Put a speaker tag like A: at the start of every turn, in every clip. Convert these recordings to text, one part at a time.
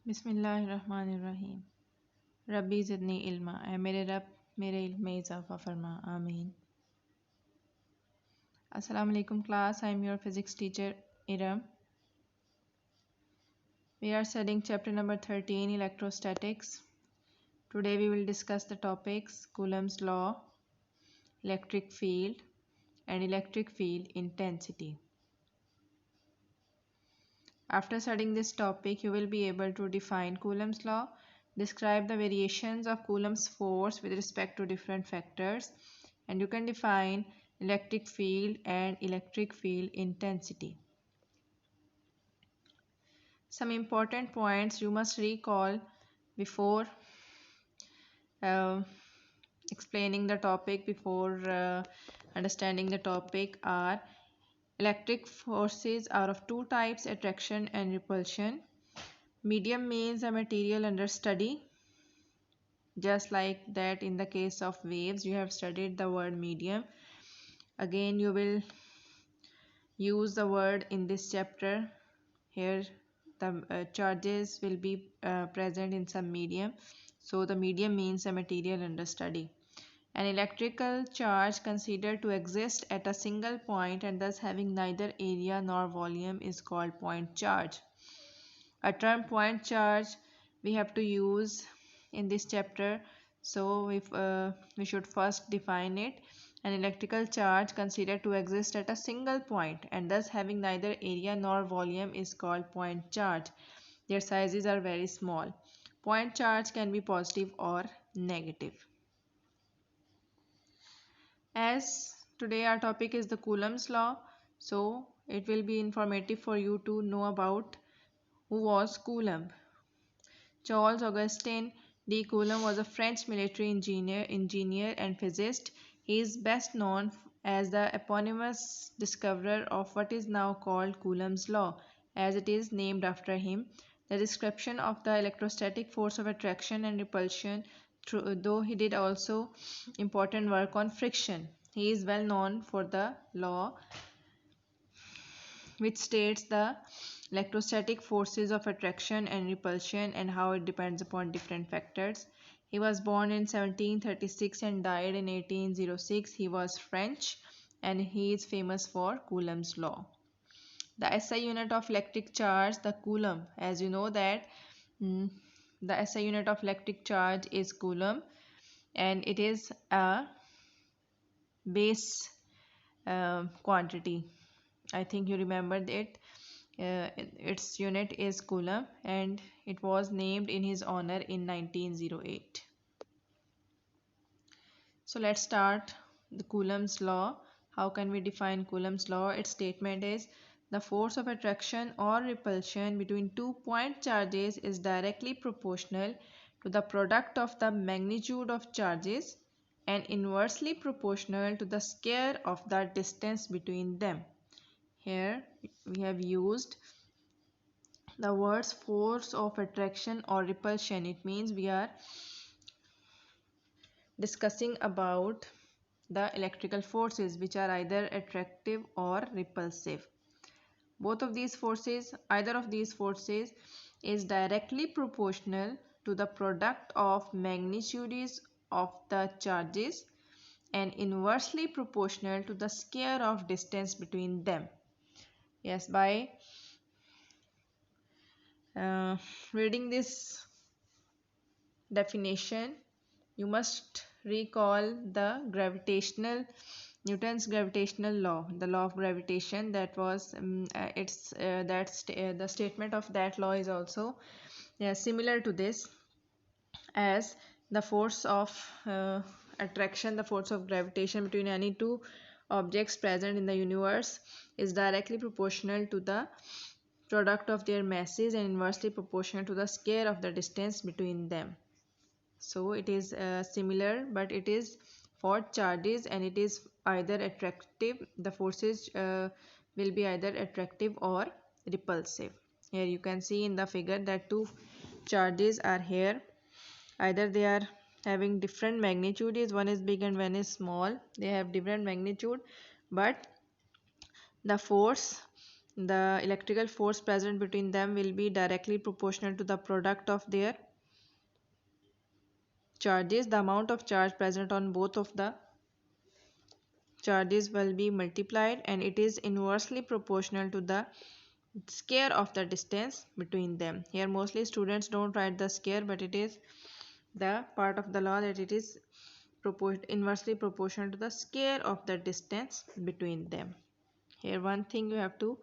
A: बिस्मिल्लाहिर्रहमानिर्रहीम। रब्बी ज़िदनी इल्मा, ऐ मेरे रब मेरे इल्म में इजाफ़ा फरमा, आमीन। अस्सलाम वालेकुम class, I am your physics teacher Iram. We are studying chapter number 13, electrostatics. Today we will discuss the topics Coulomb's law, electric field and electric field intensity. After studying this topic, you will be able to define Coulomb's law, describe the variations of Coulomb's force with respect to different factors, and you can define electric field and electric field intensity. Some important points you must recall before explaining the topic, before understanding the topic are: electric forces are of two types, attraction and repulsion. Medium means a material under study. Just like that, in the case of waves, you have studied the word medium. Again, you will use the word in this chapter. Here, the charges will be present in some medium. So, the medium means a material under study. An electrical charge considered to exist at a single point and thus having neither area nor volume is called point charge. A term point charge we have to use in this chapter, so we should first define it. An electrical charge considered to exist at a single point and thus having neither area nor volume is called point charge. Their sizes are very small. Point charge can be positive or negative. As today our topic is the Coulomb's law, so it will be informative for you to know about who was Coulomb. Charles Augustin de Coulomb was a French military engineer and physicist. He is best known as the eponymous discoverer of what is now called Coulomb's law, as it is named after him. The description of the electrostatic force of attraction and repulsion, though he did also important work on friction. He is well known for the law which states the electrostatic forces of attraction and repulsion and how it depends upon different factors. He was born in 1736 and died in 1806. He was French and he is famous for Coulomb's law. The SI unit of electric charge, the Coulomb, as you know that the SI unit of electric charge is Coulomb, and it is a base quantity. I think you remembered it. Its unit is Coulomb and it was named in his honor in 1908. So let's start the Coulomb's law. How can we define Coulomb's law? Its statement is: the force of attraction or repulsion between 2 point charges is directly proportional to the product of the magnitude of charges and inversely proportional to the square of the distance between them. Here we have used the words force of attraction or repulsion. It means we are discussing about the electrical forces which are either attractive or repulsive. Both of these forces, either of these forces is directly proportional to the product of magnitudes of the charges and inversely proportional to the square of distance between them. Yes, by reading this definition, you must recall the Newton's gravitational law, the law of gravitation. That was the statement of that law is also similar to this, as the force of attraction, the force of gravitation between any two objects present in the universe is directly proportional to the product of their masses and inversely proportional to the square of the distance between them. So it is similar, but it is for charges and it is either attractive. The forces will be either attractive or repulsive. Here you can see in the figure that two charges are here. Either they are having different magnitudes, one is big and one is small. They have different magnitude, but the force the electrical force present between them will be directly proportional to the product of their charges. The amount of charge present on both of the charges will be multiplied, and it is inversely proportional to the square of the distance between them. Here mostly students don't write the square, but it is the part of the law that it is inversely proportional to the square of the distance between them. Here one thing you have to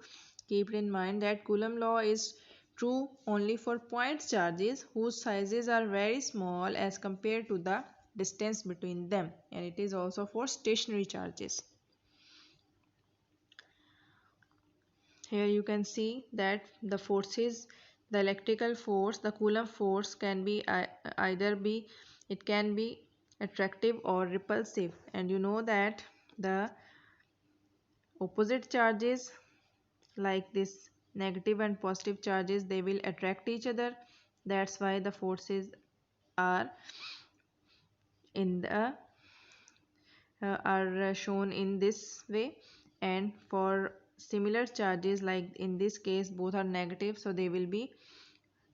A: keep in mind, that Coulomb law is true only for point charges whose sizes are very small as compared to the distance between them, and it is also for stationary charges. Here you can see that the forces, the electrical force, the Coulomb force can be it can be attractive or repulsive, and you know that the opposite charges like this negative and positive charges, they will attract each other. That's why the forces are in the are shown in this way. And for similar charges, like in this case both are negative, so they will be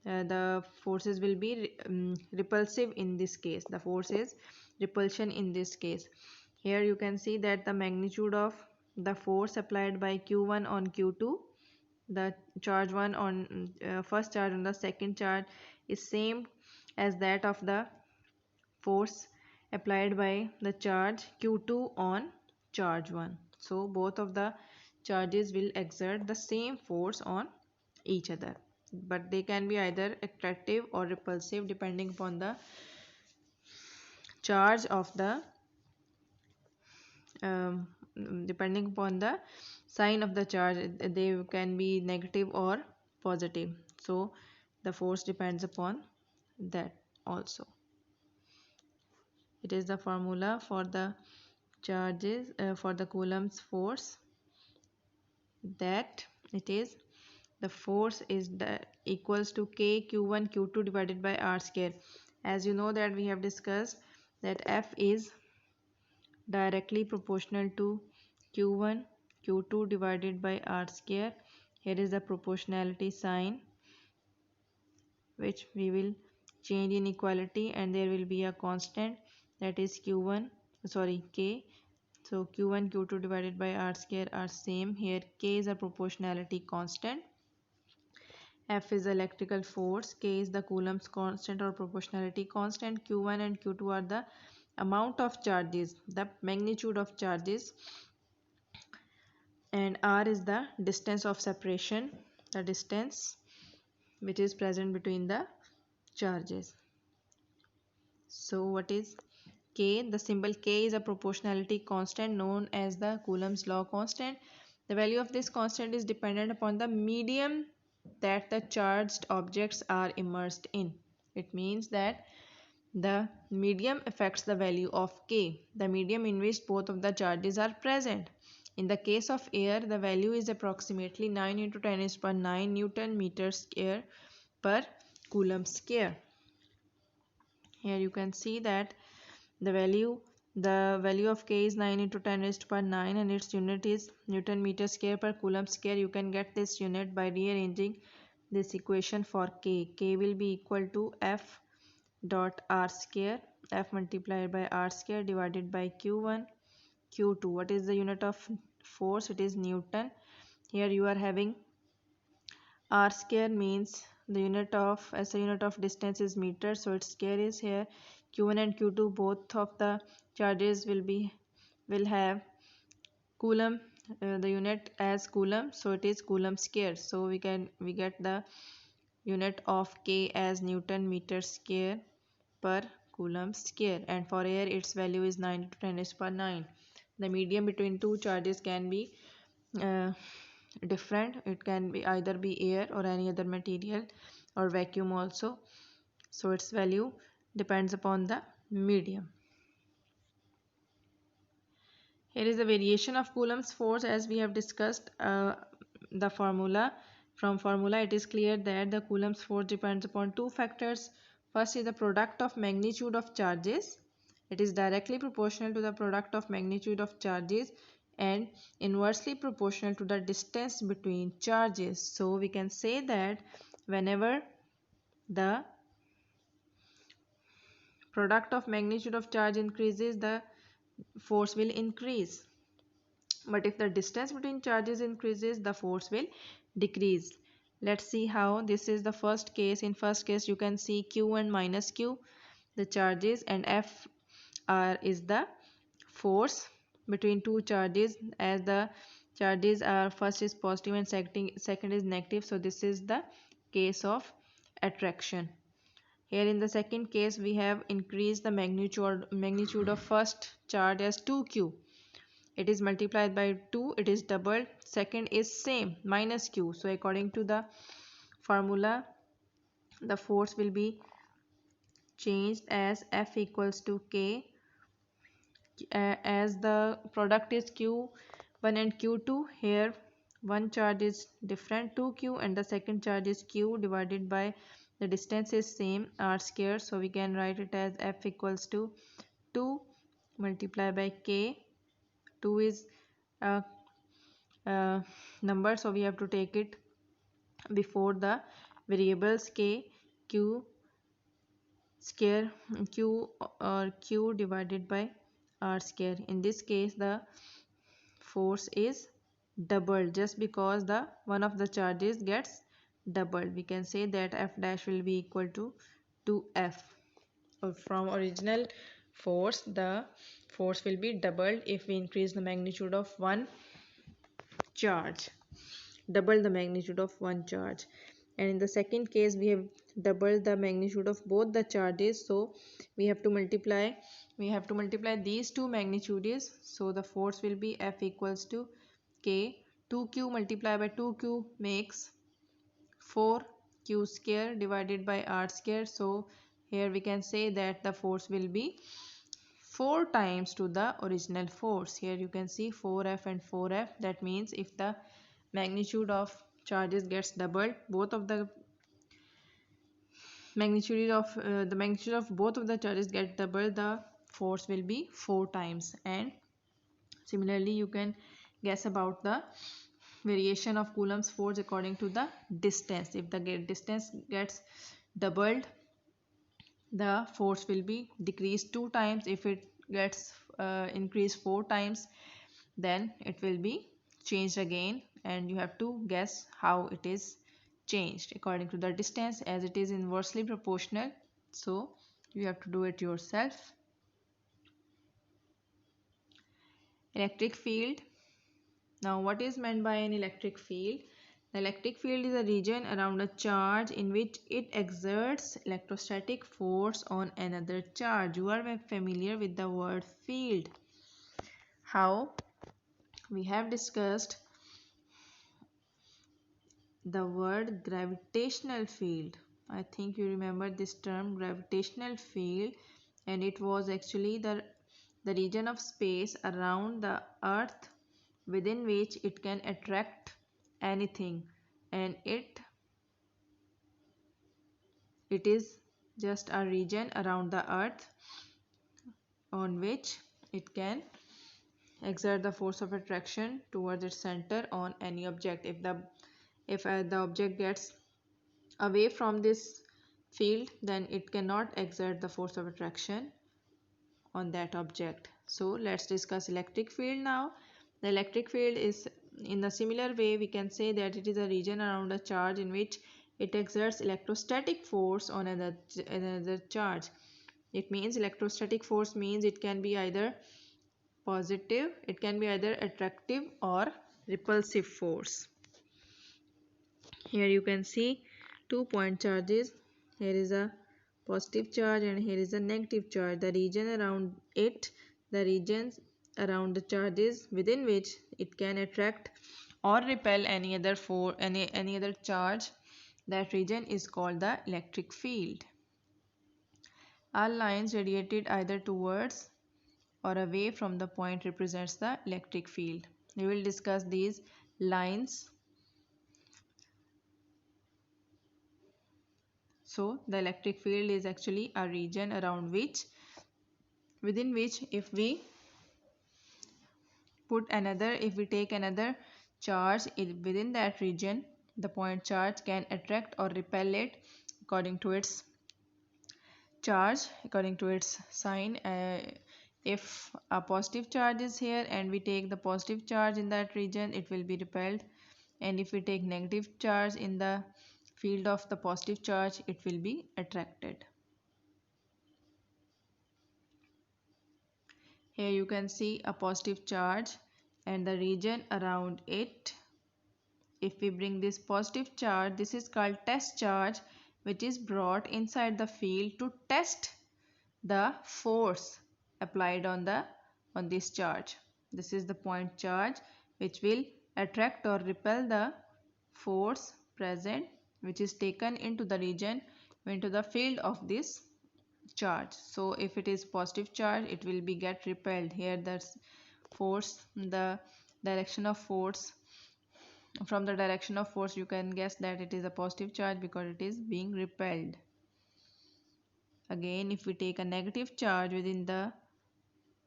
A: the forces will be repulsive in this case. The force is repulsion in this case. Here you can see that the magnitude of the force applied by Q1 on Q2, the charge 1 on first charge on the second charge, is same as that of the force applied by the charge Q2 on charge 1. So both of the charges will exert the same force on each other, but they can be either attractive or repulsive depending upon the charge of the um, depending upon the sign of the charge. They can be negative or positive, so the force depends upon that also. It is the formula for the charges for the Coulomb's force, that it is the force is equals to k q1 q2 divided by r square. As you know that we have discussed that F is directly proportional to q1 q2 divided by r square. Here is the proportionality sign which we will change in equality, and there will be a constant, that is k. So q1 q2 divided by r square are same. Here k is a proportionality constant, F is the electrical force, K is the Coulomb's constant or proportionality constant, Q1 and Q2 are the amount of charges, the magnitude of charges, and R is the distance of separation, the distance which is present between the charges. So what is K? The symbol K is a proportionality constant known as the Coulomb's law constant. The value of this constant is dependent upon the medium that the charged objects are immersed in. It means that the medium affects the value of K, the medium in which both of the charges are present. In the case of air, the value is approximately 9 into 10 raised to power 9 Newton meter square per Coulomb square. Here you can see that the value of K is 9 into 10 raised to power 9, and its unit is Newton meter square per Coulomb square. You can get this unit by rearranging this equation for K. K will be equal to F dot R square, F multiplied by R square divided by Q1 Q2. What is the unit of force? It is Newton. Here you are having R square, means the unit of as a unit of distance is meter, so its square is here. Q1 and Q2, both of the charges will have Coulomb, the unit as Coulomb, so it is Coulomb square. So we get the unit of K as Newton meter square per Coulomb square, and for air its value is 9 to 10 raised to power 9. The medium between two charges can be different. It can be either be air or any other material or vacuum also, so its value depends upon the medium. Here is a variation of Coulomb's force as we have discussed the formula. From formula it is clear that the Coulomb's force depends upon two factors. First is the product of magnitude of charges. It is directly proportional to the product of magnitude of charges and inversely proportional to the distance between charges. So we can say that whenever the product of magnitude of charge increases, the force will increase. But if the distance between charges increases, the force will decrease. Let's see how. This is the first case. In first case, you can see Q and minus Q, the charges, and F is the force between two charges, as the charges are first is positive and second is negative. So this is the case of attraction. Here in the second case, we have increased the magnitude of first charge as 2q. It is multiplied by 2, it is doubled. Second is same, minus q. So according to the formula, the force will be changed as F equals to K, as the product is q1 and q2. Here one charge is different, 2q, and the second charge is q, divided by the distance is same, r square. So we can write it as F equals to 2 multiplied by K. 2 is a number, so we have to take it before the variables K. Q square, q or q divided by r square. In this case, the force is doubled just because the one of the charges gets doubled. We can say that F dash will be equal to 2F. From original force, the force will be doubled if we increase the magnitude of one charge, double the magnitude of one charge. And in the second case, we have doubled the magnitude of both the charges, so we have to multiply these two magnitudes. So the force will be F equals to K. 2q multiplied by 2q makes 4q square divided by r square. So here we can say that the force will be 4 times to the original force. Here you can see 4F and 4F. That means if the magnitude of charges gets doubled, both of the magnitude of both of the charges get doubled, the force will be 4 times. And similarly, you can guess about the variation of Coulomb's force according to the distance. If the distance gets doubled, the force will be decreased 2 times. If it gets increased 4 times, then it will be changed again, and you have to guess how it is changed according to the distance, as it is inversely proportional. So you have to do it yourself. Electric field. Now, what is meant by an electric field? The electric field is a region around a charge in which it exerts electrostatic force on another charge. You are familiar with the word field. How? We have discussed the word gravitational field. I think you remember this term, gravitational field, and it was actually the region of space around the earth within which it can attract anything, and it is just a region around the earth on which it can exert the force of attraction towards its center on any object. If the object gets away from this field, then it cannot exert the force of attraction on that object. So let's discuss electric field now. The electric field is, in a similar way, we can say that it is a region around a charge in which it exerts electrostatic force on another charge. It means electrostatic force means it can be either positive, it can be either attractive or repulsive force. Here you can see 2 point charges. Here is a positive charge and here is a negative charge. The region around it, the regions around the charges within which it can attract or repel any other charge, that region is called the electric field. All lines radiated either towards or away from the point represents the electric field. We will discuss these lines. So the electric field is actually a region around within which if we if we take another charge within that region, the point charge can attract or repel it according to its charge, according to its sign. If a positive charge is here and we take the positive charge in that region, it will be repelled, and if we take negative charge in the field of the positive charge, it will be attracted. Here you can see a positive charge and the region around it. If we bring this positive charge, this is called test charge, which is brought inside the field to test the force applied on this charge. This is the point charge which will attract or repel the force present, which is taken into the region, into the field of this charge. So if it is positive charge, it will be get repelled. Here the force, the direction of force, from the direction of force you can guess that it is a positive charge because it is being repelled. Again, if we take a negative charge within the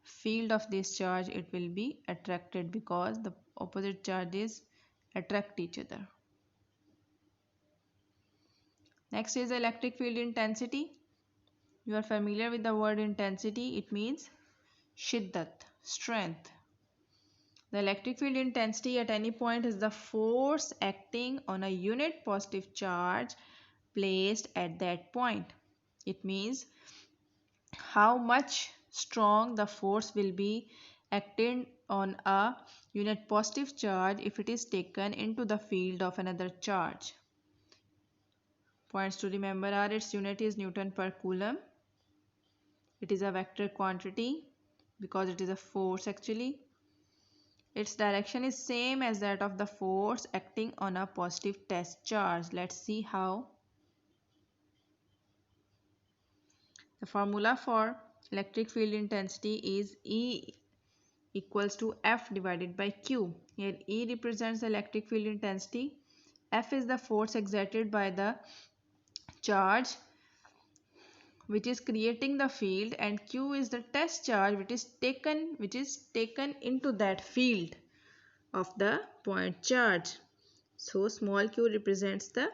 A: field of this charge, it will be attracted because the opposite charges attract each other. Next is electric field intensity. You are familiar with the word intensity. It means shiddat, strength. The electric field intensity at any point is the force acting on a unit positive charge placed at that point. It means how much strong the force will be acting on a unit positive charge if it is taken into the field of another charge. Points to remember are: its unit is Newton per Coulomb. It is a vector quantity because it is a force actually. Its direction is same as that of the force acting on a positive test charge. Let's see how. The formula for electric field intensity is E equals to F divided by Q. Here E represents the electric field intensity. F is the force exerted by the charge which is creating the field, and Q is the test charge which is taken into that field of the point charge. So small q represents the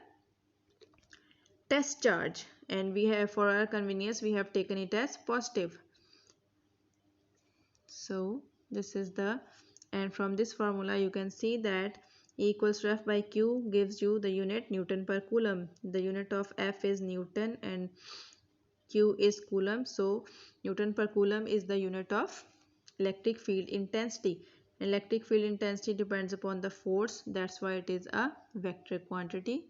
A: test charge, and we have, for our convenience, we have taken it as positive. So this is the, and from this formula you can see that E equals to F by Q gives you the unit Newton per Coulomb. The unit of F is Newton and Q is Coulomb. So Newton per Coulomb is the unit of electric field intensity. Electric field intensity depends upon the force. That's why it is a vector quantity.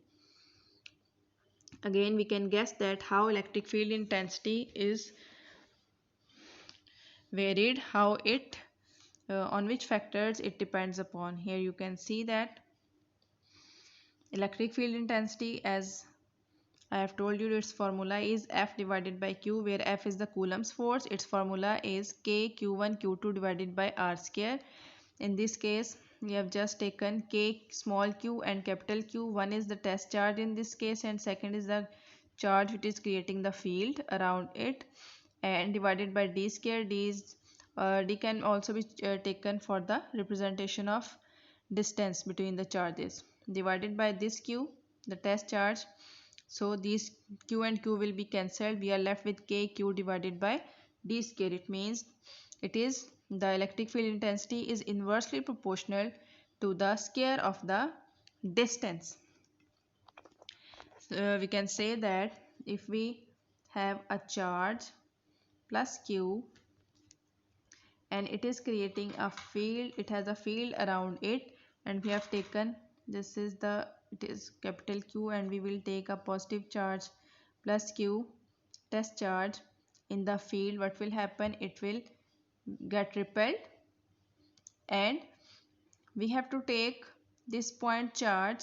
A: Again, we can guess that how electric field intensity is varied, how it on which factors it depends upon. Here you can see that electric field intensity, as I have told you, its formula is F divided by Q, where F is the Coulomb's force. Its formula is K Q1 Q2 divided by R square. In this case, we have just taken K small q and capital Q. One is the test charge in this case, and second is the charge which is creating the field around it, and divided by D square. D can also be taken for the representation of distance between the charges, divided by this Q, the test charge. So these Q and Q will be cancelled. We are left with KQ divided by D square. It means the electric field intensity is inversely proportional to the square of the distance. So we can say that if we have a charge plus Q and it is creating a field, it has a field around it, and we have taken, this is the, it is capital Q, and we will take a positive charge plus Q test charge in the field. What will happen? It will get repelled, and we have to take this point charge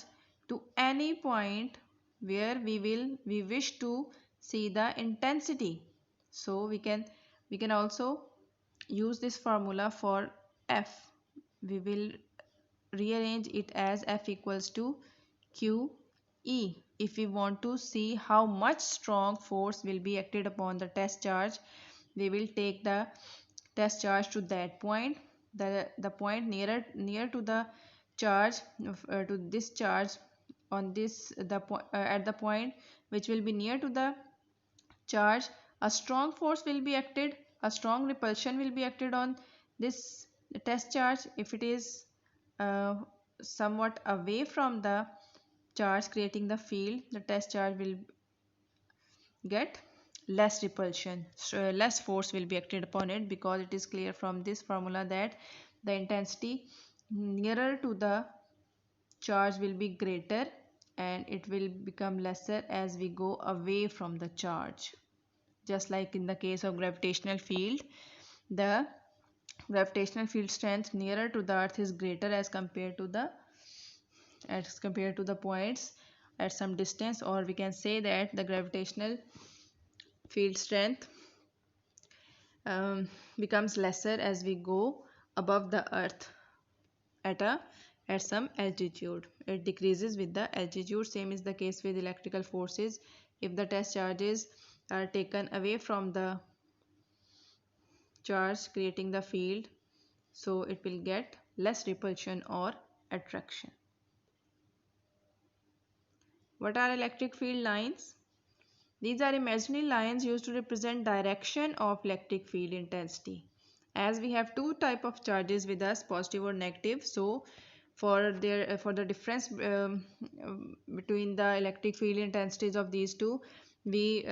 A: to any point where we wish to see the intensity. So we can also use this formula for F. We will rearrange it as F equals to Q E. If we want to see how much strong force will be acted upon the test charge, we will take the test charge to that point. the point near to the charge, to this charge, on this at the point which will be near to the charge, a strong force will be acted, a strong repulsion will be acted on this test charge. If it is uh, somewhat away from the charge creating the field, the test charge will get less repulsion, so less force will be acted upon it, because it is clear from this formula that the intensity nearer to the charge will be greater and it will become lesser as we go away from the charge. Just like in the case of gravitational field, the gravitational field strength nearer to the earth is greater as compared to the points at some distance, or we can say that the gravitational field strength becomes lesser as we go above the earth at some altitude. It decreases with the altitude. Same is the case with electrical forces. If the test charges are taken away from the charge creating the field, so it will get less repulsion or attraction. What are electric field lines? These are imaginary lines used to represent direction of electric field intensity. As we have two type of charges with us, positive or negative, so for the difference between the electric field intensities of these two, we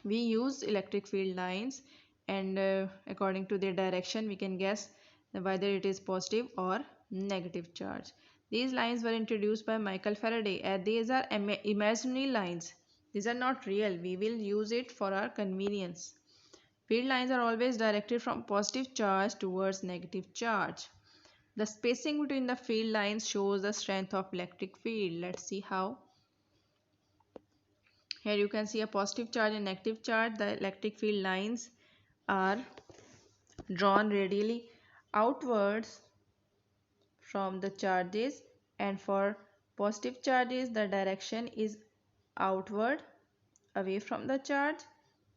A: use electric field lines, and according to their direction we can guess whether it is positive or negative charge. These lines were introduced by Michael Faraday, and these are imaginary lines. These are not real. We will use it for our convenience. Field lines are always directed from positive charge towards negative charge. The spacing between the field lines shows the strength of electric field. Let's see how. Here you can see a positive charge and negative charge. The electric field lines are drawn radially outwards from the charges, and for positive charges the direction is outward away from the charge,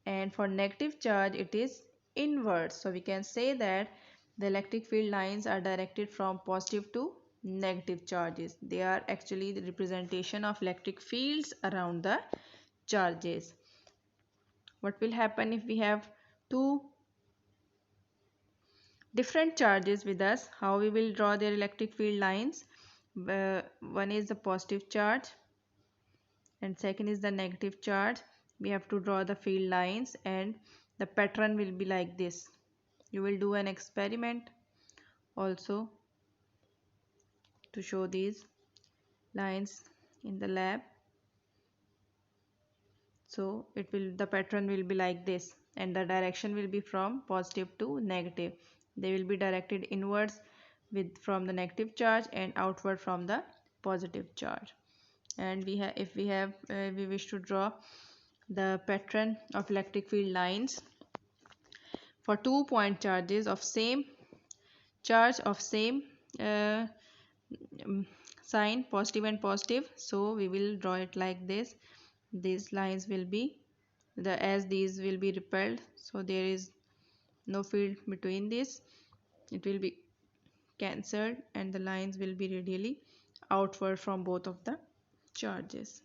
A: and for negative charge it is inward. So we can say that the electric field lines are directed from positive to negative charges. They are actually the representation of electric fields around the charges. What will happen if we have two different charges with us? How we will draw their electric field lines? One is the positive charge and second is the negative charge. We have to draw the field lines, and the pattern will be like this. You will do an experiment also to show these lines in the lab. So the pattern will be like this, and the direction will be from positive to negative. They will be directed inwards from the negative charge and outward from the positive charge. And if we wish to draw the pattern of electric field lines for 2-point charges of same charge of same uh, sign, positive and positive, so we will draw it like this. These lines will be as these will be repelled, so there is no field between this. It will be cancelled and the lines will be radially outward from both of the charges.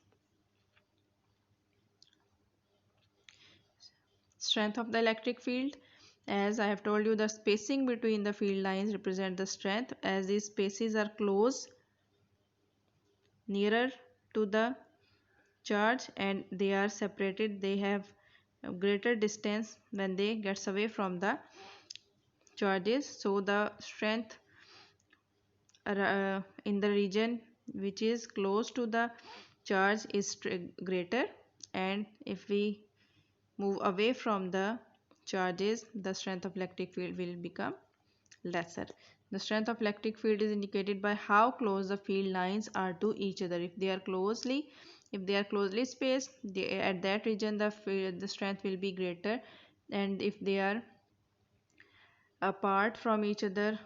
A: Strength of the electric field. As I have told you, the spacing between the field lines represent the strength. As these spaces are close, nearer to the charge, and they are separated, they have a greater distance when they gets away from the charges, so the strength in the region which is close to the charge is greater, and if we move away from the charges, the strength of electric field will become lesser. The strength of electric field is indicated by how close the field lines are to each other. If they are closely spaced, at that region the strength will be greater, and if they are apart from each other,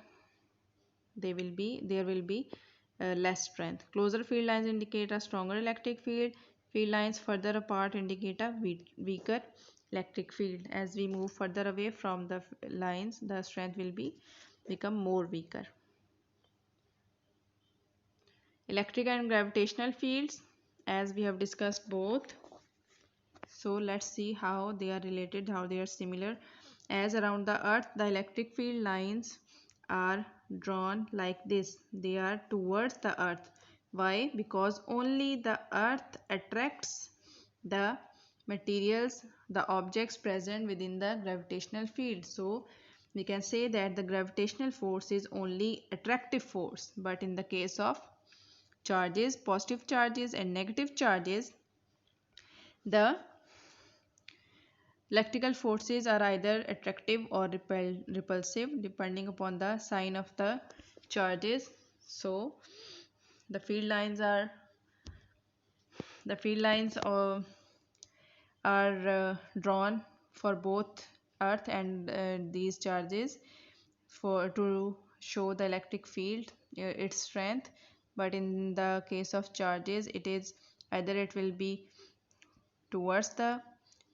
A: there will be less strength. Closer field lines indicate a stronger electric field. Field lines further apart indicate a weaker electric field. As we move further away from the lines, the strength will become more weaker. Electric and gravitational fields, as we have discussed both. So let's see how they are related, how they are similar. As around the earth, the electric field lines are drawn like this. They are towards the earth. Why? Because only the earth attracts the materials, the objects present within the gravitational field. So we can say that the gravitational force is only attractive force. But in the case of charges, positive charges and negative charges, the electrical forces are either attractive or repulsive depending upon the sign of the charges. So the field lines are drawn for both earth and these charges for to show the electric field, its strength. But in the case of charges, it is either it will be towards the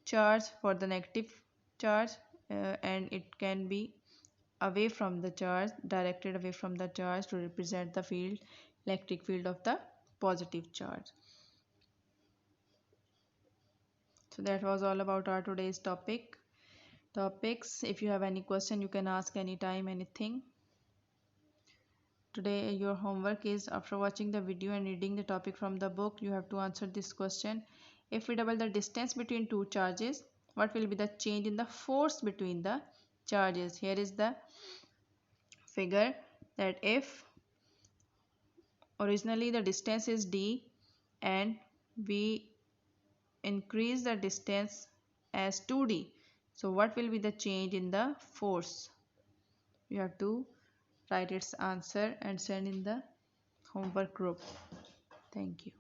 A: charge for the negative charge, and it can be away from the charge, directed away from the charge to represent the field, electric field of the positive charge. So that was all about our today's topics. If you have any question, you can ask anytime, anything. Today your homework is, after watching the video and reading the topic from the book, you have to answer this question. If we double the distance between two charges, what will be the change in the force between the charges? Here is the figure that if originally the distance is d and we increase the distance as 2d, so what will be the change in the force? You have to write its answer and send in the homework group. Thank you.